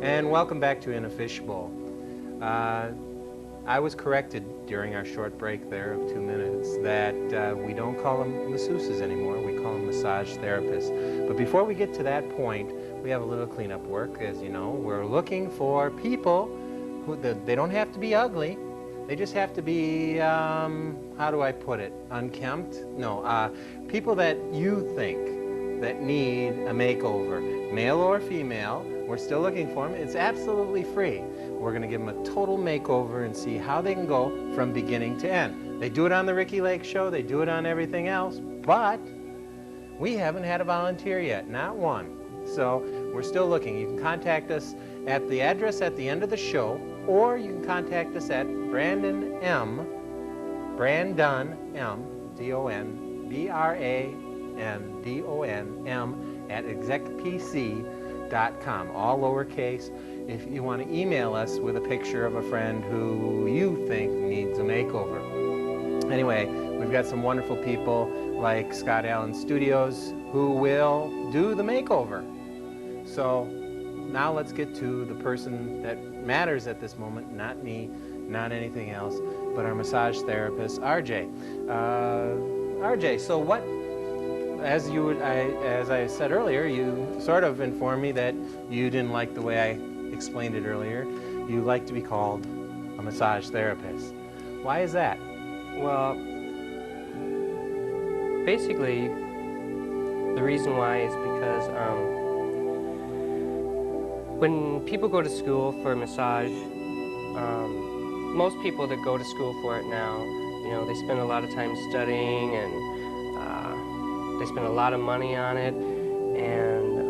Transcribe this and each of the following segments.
And welcome back to In a Fishbowl. I was corrected during our short break there of 2 minutes that we don't call them masseuses anymore, we call them massage therapists. But before we get to that point, we have a little cleanup work. As you know, we're looking for people who, they don't have to be ugly, they just have to be, how do I put it, unkempt? No, people that you think that need a makeover, male or female. We're still looking for them. It's absolutely free. We're going to give them a total makeover and see how they can go from beginning to end. They do it on the Ricky Lake Show, they do it on everything else, but we haven't had a volunteer yet, not one. So we're still looking. You can contact us at the address at the end of the show, or you can contact us at Brandon M, D-O-N, B-R-A-N-D-O-N-M at execpc.com, all lowercase. If you want to email us with a picture of a friend who you think needs a makeover. Anyway, we've got some wonderful people like Scott Allen Studios who will do the makeover. So now let's get to the person that matters at this moment, not me, not anything else, but our massage therapist, RJ. RJ, so what, as I said earlier, you sort of informed me that you didn't like the way I explained it earlier. You like to be called a massage therapist. Why is that? Well, basically, the reason why is because when people go to school for massage, most people that go to school for it now, you know, they spend a lot of time studying and they spend a lot of money on it, and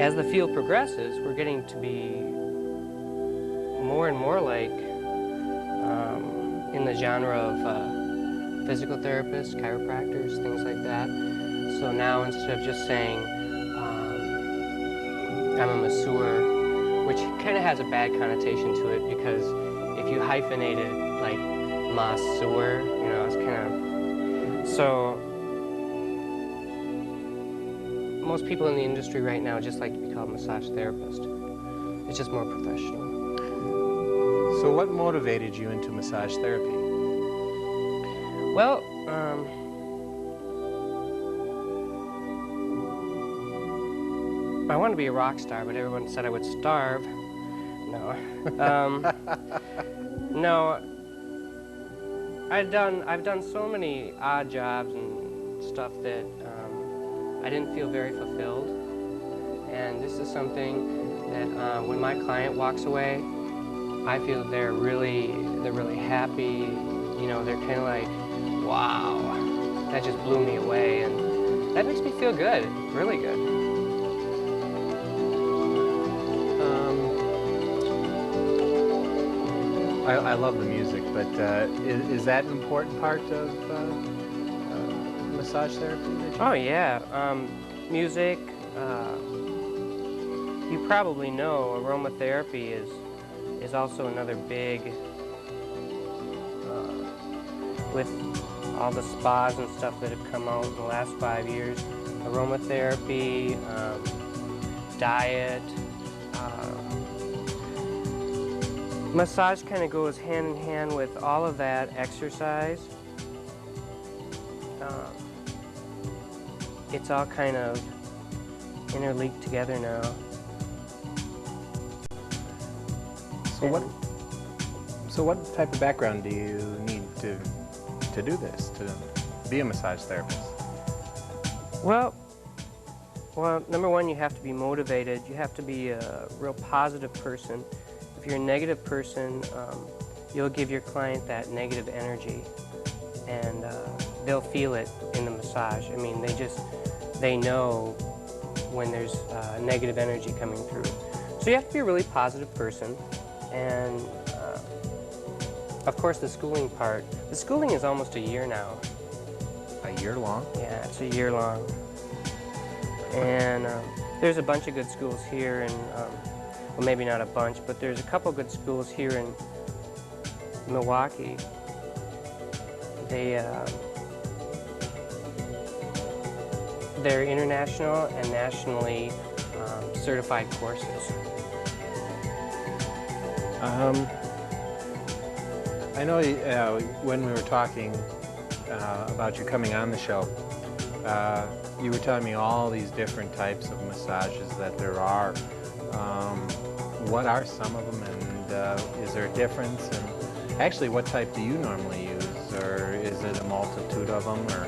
as the field progresses, we're getting to be more and more like in the genre of physical therapists, chiropractors, things like that. So now instead of just saying I'm a masseur, which kind of has a bad connotation to it, because if you hyphenate it like masseur, you know, it's kind of, so most people in the industry right now just like to be called massage therapist. It's just more professional. So what motivated you into massage therapy? Well, I wanted to be a rock star, but everyone said I would starve. No. No. I've done so many odd jobs and stuff that I didn't feel very fulfilled. And this is something that when my client walks away, I feel they're really happy. You know, they're kind of like, wow, that just blew me away, and that makes me feel good, really good. I love the music, but is that an important part of massage therapy? Oh yeah, music. You probably know aromatherapy is also another big, with all the spas and stuff that have come out in the last 5 years. Aromatherapy, diet. Massage kind of goes hand in hand with all of that. Exercise. It's all kind of interlinked together now. So what type of background do you need to do this, to be a massage therapist? Well, number one, you have to be motivated. You have to be a real positive person. If you're a negative person, you'll give your client that negative energy, and they'll feel it in the massage. I mean, they know when there's negative energy coming through. So you have to be a really positive person, and of course the schooling part. The schooling is almost a year now. A year long? Yeah, it's a year long. And there's a bunch of good schools here, and well, maybe not a bunch, but there's a couple good schools here in Milwaukee. They're international and nationally certified courses. I know when we were talking about you coming on the show, you were telling me all these different types of massages that there are. What are some of them, and is there a difference? And actually, what type do you normally use, or is it a multitude of them? Or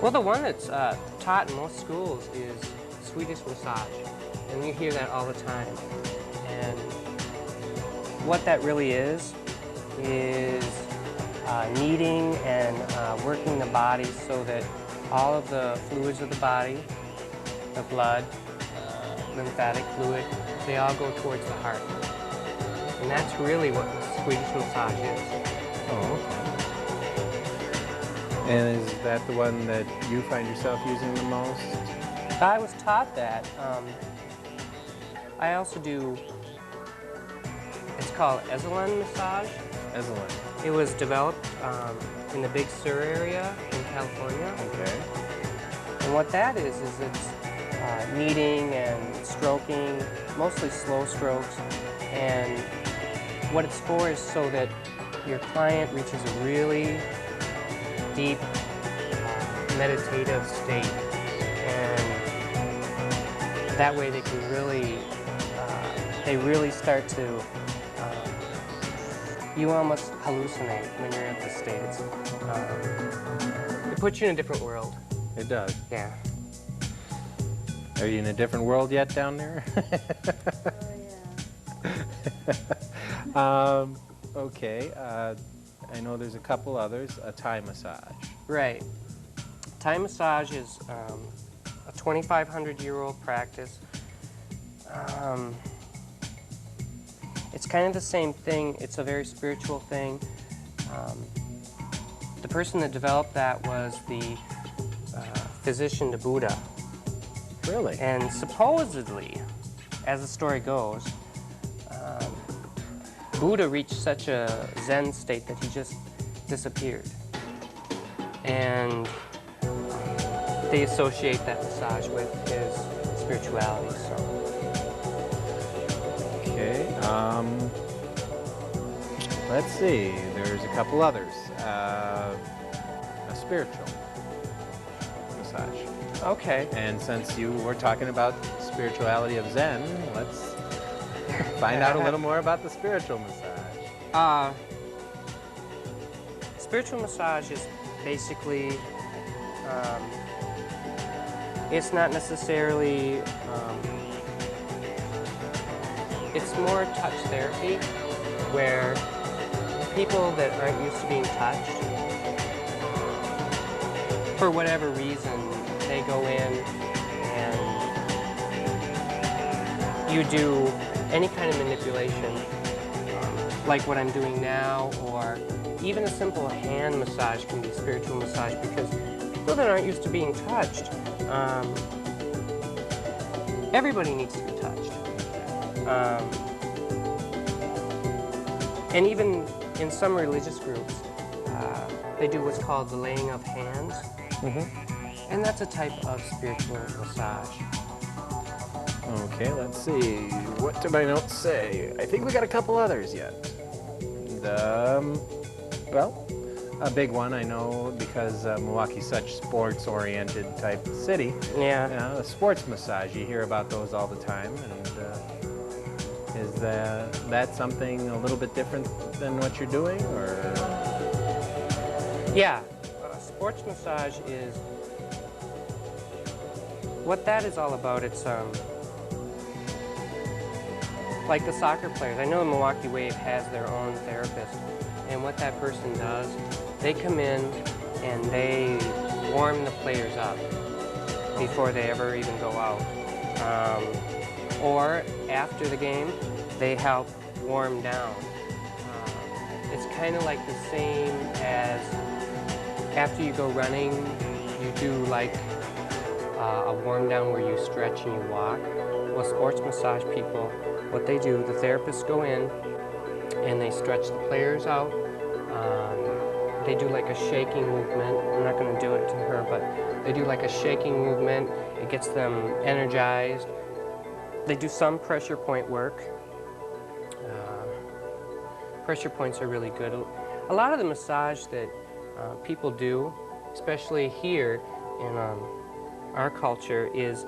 Well, the one that's taught in most schools is Swedish massage, and you hear that all the time. And what that really is kneading and working the body so that all of the fluids of the body, the blood, lymphatic fluid, they all go towards the heart. And that's really what Swedish massage is. oh, okay. And is that the one that you find yourself using the most? I was taught that. I also do, it's called Esalen massage. Esalen. It was developed in the Big Sur area in California. Okay. And what that is it's kneading and stroking, mostly slow strokes. And what it's for is so that your client reaches a really deep meditative state. And that way they can really, they really start to, you almost hallucinate when you're in this state. It puts you in a different world. It does. Yeah. Are you in a different world yet down there? Oh, yeah. Okay. I know there's a couple others. A Thai massage. Right. Thai massage is a 2,500-year-old practice. It's kind of the same thing. It's a very spiritual thing. The person that developed that was the physician to Buddha. Really? And supposedly, as the story goes, Buddha reached such a Zen state that he just disappeared. And they associate that massage with his spirituality. So. Okay. Let's see. There's a couple others. A spiritual massage. Okay. And since you were talking about spirituality of Zen, let's find out a little more about the spiritual massage. Spiritual massage is basically, it's not necessarily, it's more touch therapy, where people that aren't used to being touched, for whatever reason, they go in and you do any kind of manipulation, like what I'm doing now, or even a simple hand massage can be spiritual massage, because people that aren't used to being touched, everybody needs to be touched. And even in some religious groups, they do what's called the laying of hands. And that's a type of spiritual massage. Okay, let's see. What do my notes say? I think we got a couple others yet. Well, a big one I know because Milwaukee's such sports-oriented type city. Yeah. A sports massage, you hear about those all the time. And is that something a little bit different than what you're doing, or? Yeah. Sports massage is, what that is all about, it's like the soccer players. I know the Milwaukee Wi has their own therapist, and what that person does, they come in and they warm the players up before they ever even go out. Or after the game, they help warm down. It's kind of like the same as after you go running, you do like a warm down where you stretch and you walk. Well, sports massage people, what they do, the therapists go in and they stretch the players out. They do like a shaking movement. I'm not going to do it to her, but they do like a shaking movement. It gets them energized. They do some pressure point work, Pressure points are really good. A lot of the massage that people do, especially here in our culture, is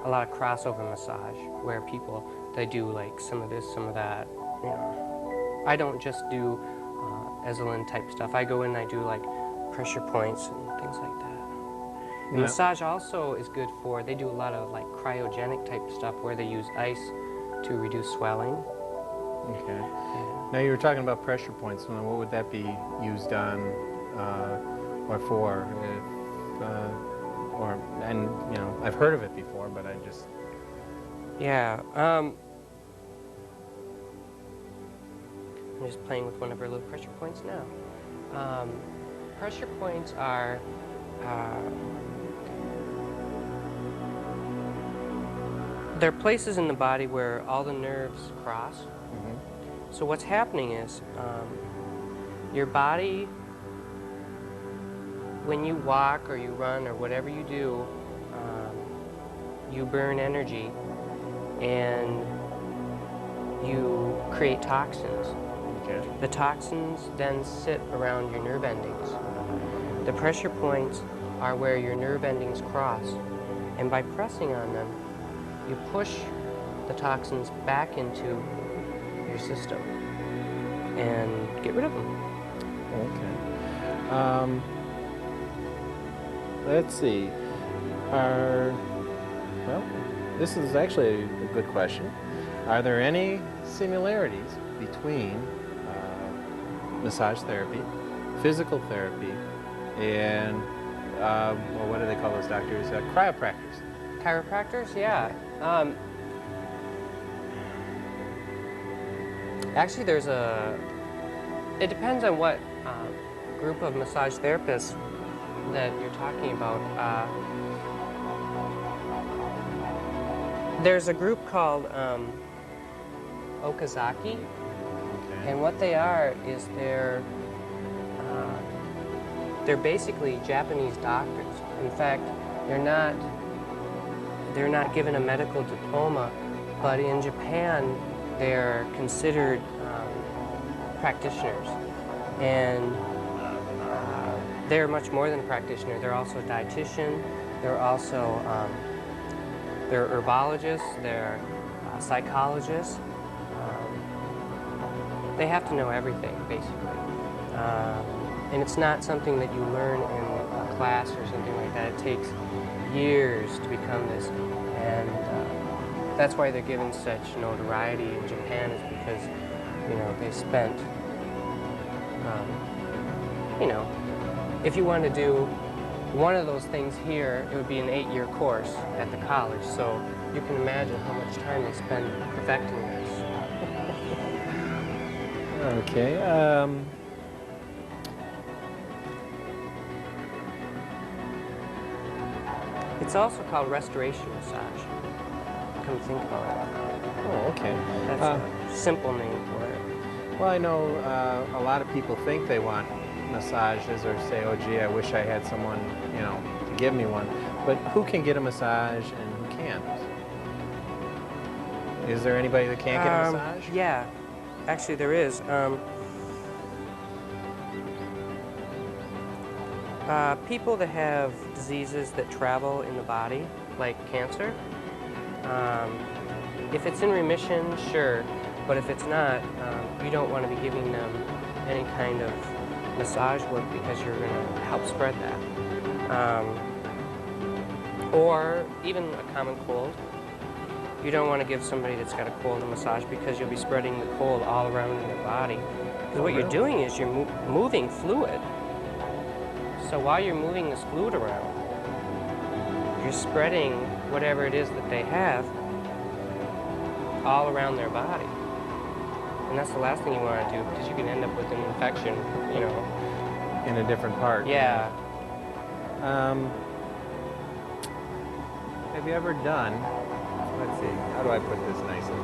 a lot of crossover massage, where they do like some of this, some of that. You know, I don't just do Esalen type stuff. I go in and I do like pressure points and things like that. The massage also is good for, they do a lot of like cryogenic type stuff where they use ice to reduce swelling. Okay. Yeah. Now you were talking about pressure points. What would that be used on or for? And you know, I've heard of it before, but I just... Yeah. I'm just playing with one of our little pressure points now. Pressure points are they're places in the body where all the nerves cross. Mm-hmm. So what's happening is your body, when you walk or you run or whatever you do, you burn energy and you create toxins. Okay. The toxins then sit around your nerve endings. The pressure points are where your nerve endings cross, and by pressing on them, you push the toxins back into your system and get rid of them. Okay. Let's see. Well, this is actually a good question. Are there any similarities between massage therapy, physical therapy, and well, what do they call those doctors? Chiropractors. Chiropractors, yeah. Actually, it depends on what group of massage therapists that you're talking about. There's a group called Okazaki, and what they are is they're basically Japanese doctors. In fact, they're not given a medical diploma, but in Japan they're considered practitioners, and they're much more than a practitioner. They're also a dietitian. They're also they're herbologists. They're psychologists. They have to know everything, basically. And it's not something that you learn in a class or something like that. It takes years to become this, and that's why they're given such notoriety in Japan, is because, you know, they spent, you know, if you want to do one of those things here, it would be an 8-year course at the college, so you can imagine how much time they spend perfecting this. Okay. It's also called restoration massage. Come to think about it. Oh, okay. That's a simple name for it. Well, I know a lot of people think they want massages or say, oh, gee, I wish I had someone, you know, to give me one. But who can get a massage and who can't? Is there anybody that can't get a massage? Yeah, actually there is. People that have diseases that travel in the body, like cancer, if it's in remission, sure, but if it's not, you don't want to be giving them any kind of massage work because you're going to help spread that. Or even a common cold. You don't want to give somebody that's got a cold a massage because you'll be spreading the cold all around in their body. Because what you're doing is you're moving fluid. So while you're moving this fluid around, you're spreading whatever it is that they have all around their body. And that's the last thing you want to do, because you can end up with an infection, you know. In a different part. Yeah. Have you ever done, let's see, how do I put this nicely?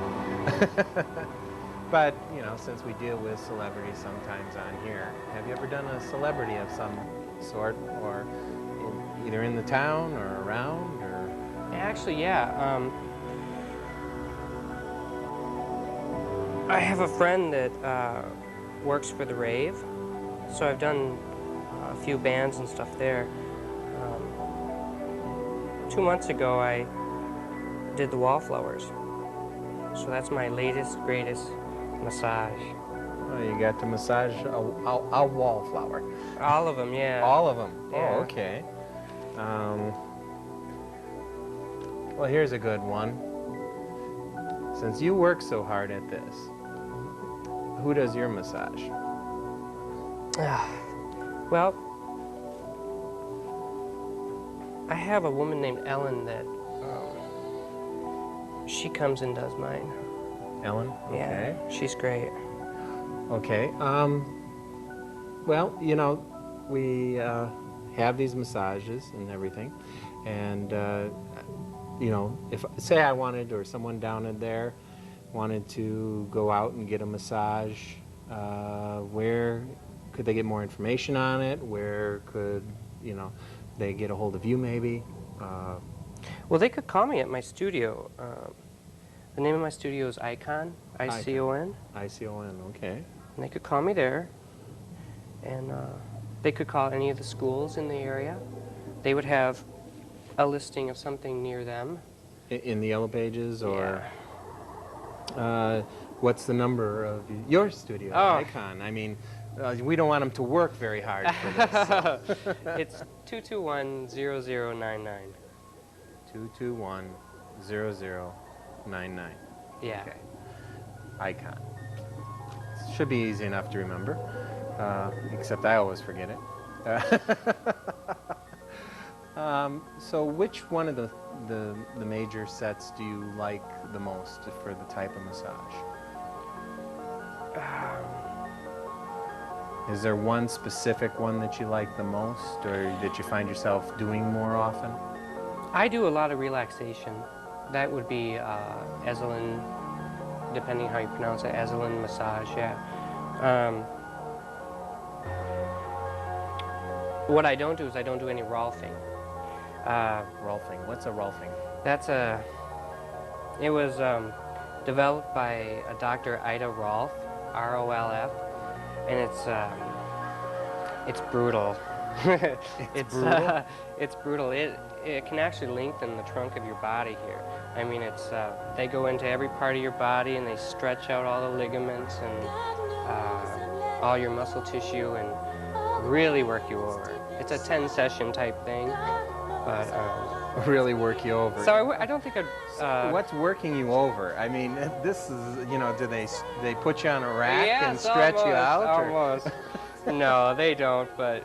But, you know, since we deal with celebrities sometimes on here, have you ever done a celebrity of some sort, or either in the town or around, or? I have a friend that works for the rave, so I've done a few bands and stuff there. 2 months ago, I did the wallflowers, so that's my latest, greatest massage. Oh, you got to massage a wallflower. All of them, yeah. All of them? Yeah. Oh, okay. Well, here's a good one. Since you work so hard at this, who does your massage? Well, I have a woman named Ellen that she comes and does mine. Ellen? Okay. Yeah, she's great. Okay. Well, you know, we have these massages and everything, and you know, if say I wanted, or someone down there wanted to go out and get a massage, where could they get more information on it? Where could, you know, they get a hold of you maybe? Well, they could call me at my studio. The name of my studio is Icon, I-C-O-N. I-C-O-N, okay. And they could call me there, and they could call any of the schools in the area. They would have a listing of something near them. In the Yellow Pages, or Yeah. what's the number of your studio, Icon? I mean, we don't want them to work very hard for this. So. It's 221-0099. 221-0099. Yeah. Okay. Icon. Should be easy enough to remember, except I always forget it. So which one of the major sets do you like the most for the type of massage? Is there one specific one that you like the most, or that you find yourself doing more often? I do a lot of relaxation. That would be Esalen, depending how you pronounce it, Esalen massage, yeah. What I don't do is I don't do any Rolfing. Rolfing. What's a Rolfing? It was developed by a Dr. Ida Rolf, R-O-L-F, and it's brutal. It's brutal? It's brutal. It can actually lengthen the trunk of your body here. I mean, they go into every part of your body and they stretch out all the ligaments and all your muscle tissue and really work you over. It's a 10-session type thing, but really work you over. So I don't think I'd. What's working you over? I mean, this is, you know, do they put you on a rack and stretch you out? Almost. No, they don't, but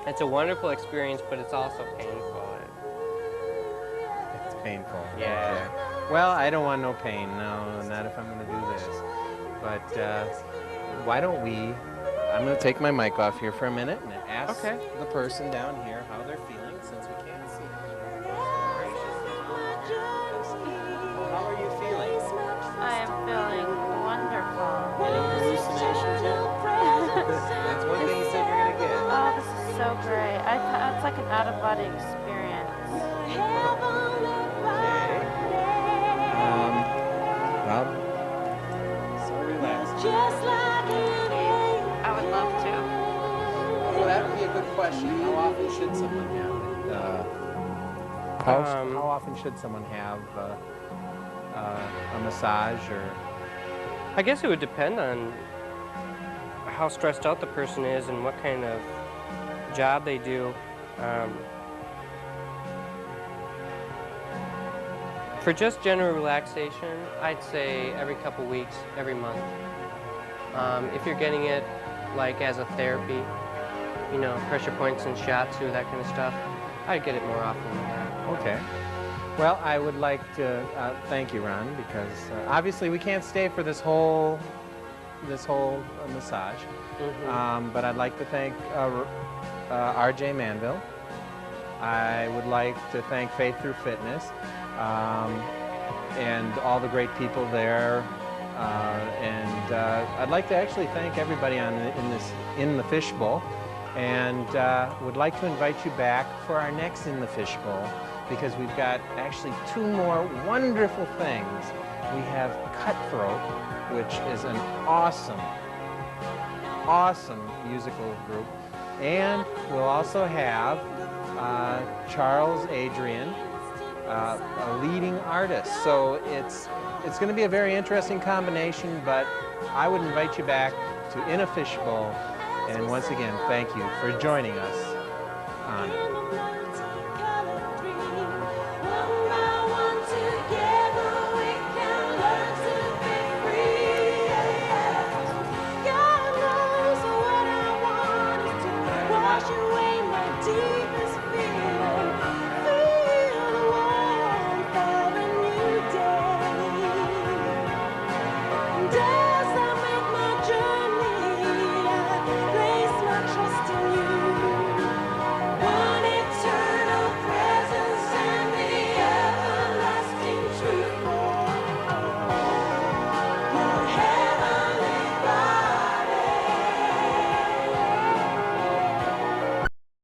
it's a wonderful experience, but it's also painful. It's painful. Yeah. Okay. Well, I don't want no pain. No, not if I'm going to do this. But why don't we? I'm going to take my mic off here for a minute and ask the person down here how they're feeling, since we can't see. How are you feeling? I am feeling wonderful. Any hallucinations yet? That's one thing you said you're going to get. Oh, this is so great. It's like an out-of-body experience. Okay. Well, so relaxed. I would love to. Well, that would be a good question. How often should someone have it? How often should someone have a massage, or? I guess it would depend on how stressed out the person is and what kind of job they do. For just general relaxation, I'd say every couple weeks, every month. If you're getting it like as a therapy, you know, pressure points and shiatsu, that kind of stuff, I'd get it more often than that. Okay. Well, I would like to thank you, Ron, because obviously we can't stay for this whole massage. Mm-hmm. But I'd like to thank RJ Manville. I would like to thank Faith Through Fitness and all the great people there. And I'd like to actually thank everybody in the Fishbowl, and would like to invite you back for our next In the Fishbowl, because we've got actually 2 more wonderful things we have Cutthroat, which is an awesome, awesome musical group. And we'll also have Charles Adrian, a leading artist. So it's going to be a very interesting combination, but I would invite you back to In a Fishbowl. And once again, thank you for joining us on it.